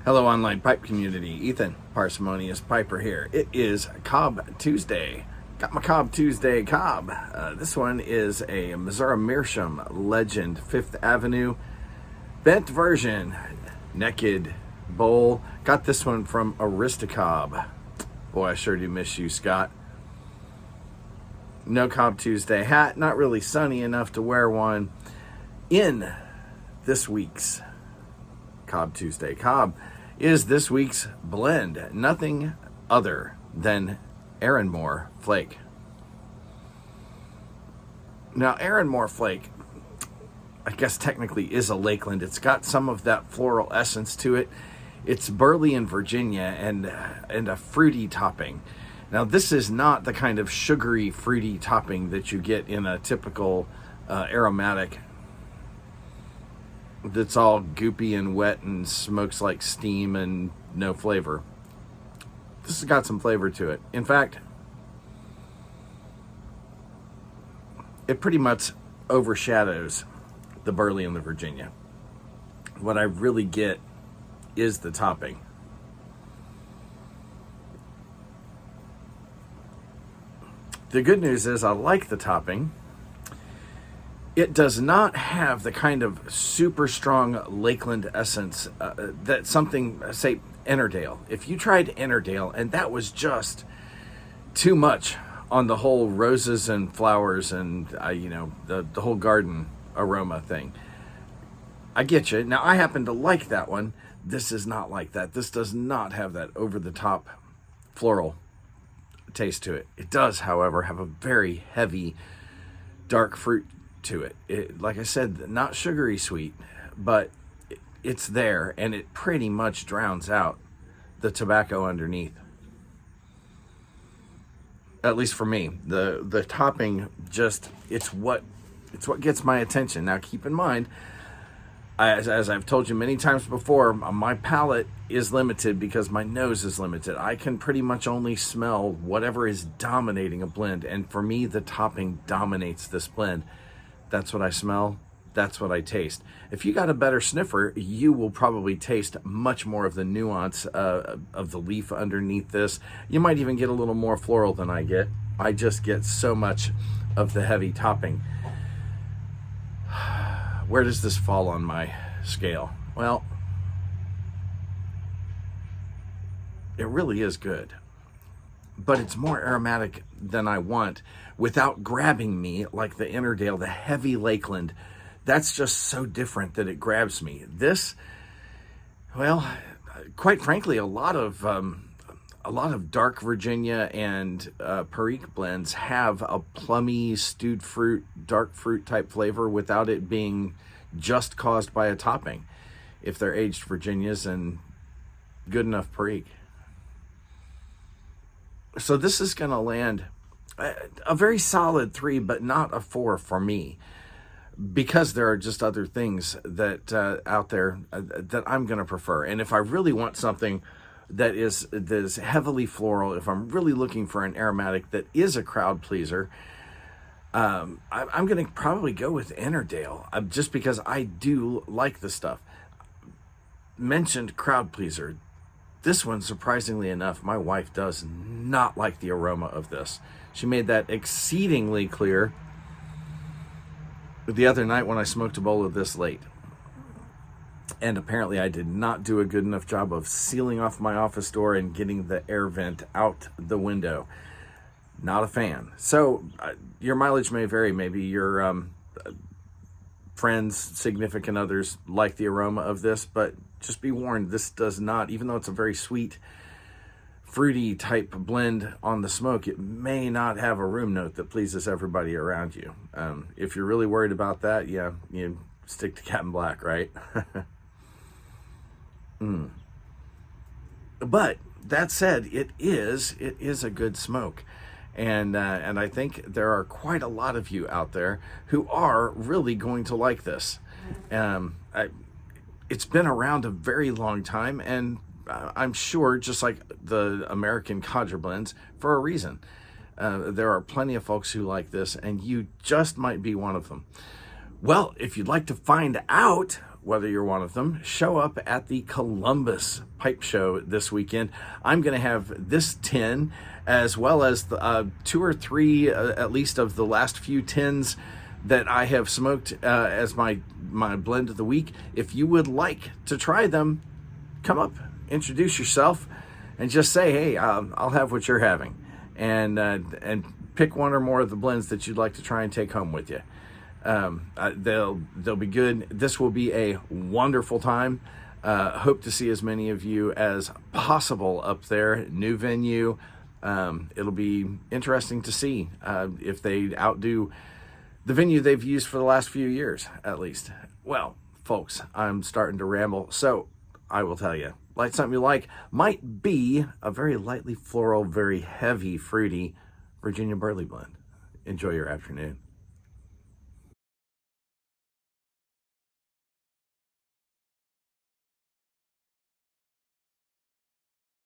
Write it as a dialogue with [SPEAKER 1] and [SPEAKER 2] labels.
[SPEAKER 1] Hello, online pipe community. Ethan, Parsimonious Piper here. It is Cobb Tuesday. Got my Cobb Tuesday Cobb. This one is a Missouri Meerschaum Legend 5th Avenue bent version, naked bowl. Got this one from Aristocobb. Boy, I sure do miss you, Scott. No Cobb Tuesday hat. Not really sunny enough to wear one. In this week's Cobb Tuesday Cobb is this week's blend. Nothing other than Erinmore Flake. Now, Erinmore Flake, I guess technically is a Lakeland. It's got some of that floral essence to it. It's burley in Virginia and a fruity topping. Now, this is not the kind of sugary, fruity topping that you get in a typical aromatic that's all goopy and wet and smokes like steam and no flavor. This has got some flavor to it. In fact, it pretty much overshadows the burley and the Virginia. What I really get is the topping. The good news is I like the topping. It does not have the kind of super strong Lakeland essence that something, say, Ennerdale. If you tried Ennerdale and that was just too much on the whole roses and flowers and, the whole garden aroma thing, I get you. Now, I happen to like that one. This is not like that. This does not have that over-the-top floral taste to it. It does, however, have a very heavy, dark fruit to it. Like I said, not sugary sweet, but it's there, and it pretty much drowns out the tobacco underneath. At least for me, the topping just it's what gets my attention. Now, keep in mind, as I've told you many times before, my palate is limited because my nose is limited. I can pretty much only smell whatever is dominating a blend, and for me, the topping dominates this blend. That's what I smell. That's what I taste. If you got a better sniffer, you will probably taste much more of the nuance of the leaf underneath this. You might even get a little more floral than I get. I just get so much of the heavy topping. Where does this fall on my scale? Well, it really is good, but it's more aromatic than I want without grabbing me like the Ennerdale, the heavy Lakeland. That's just so different that it grabs me. This, well, quite frankly, a lot of dark Virginia and Perique blends have a plummy, stewed fruit, dark fruit type flavor without it being just caused by a topping, if they're aged Virginias and good enough Perique. So this is going to land a very solid 3, but not a 4 for me, because there are just other things that out there that I'm going to prefer. And if I really want something that is heavily floral, if I'm really looking for an aromatic that is a crowd pleaser, I'm going to probably go with Ennerdale, just because I do like the stuff. Mentioned crowd pleaser. This one, surprisingly enough, my wife does not like the aroma of this. She made that exceedingly clear the other night when I smoked a bowl of this late. And apparently I did not do a good enough job of sealing off my office door and getting the air vent out the window. Not a fan. So your mileage may vary. Maybe your friends, significant others like the aroma of this, but just be warned, this does not, even though it's a very sweet, fruity type blend on the smoke, it may not have a room note that pleases everybody around you. If you're really worried about that, yeah, you stick to Captain Black, right? But that said, it is a good smoke. And I think there are quite a lot of you out there who are really going to like this. It's been around a very long time, and I'm sure, just like the American Codger blends, for a reason. There are plenty of folks who like this, and you just might be one of them. Well, if you'd like to find out whether you're one of them, show up at the Columbus Pipe Show this weekend. I'm going to have this tin, as well as the, 2 or 3, at least, of the last few tins that I have smoked as my blend of the week. If you would like to try them, come up, introduce yourself, and just say, hey, I'll have what you're having. And pick one or more of the blends that you'd like to try and take home with you. They'll be good. This will be a wonderful time. Hope to see as many of you as possible up there. New venue. It'll be interesting to see if they outdo the venue they've used for the last few years, at least. Well, folks, I'm starting to ramble, so I will tell you. Light Something You Like might be a very lightly floral, very heavy, fruity Virginia Burley blend. Enjoy your afternoon.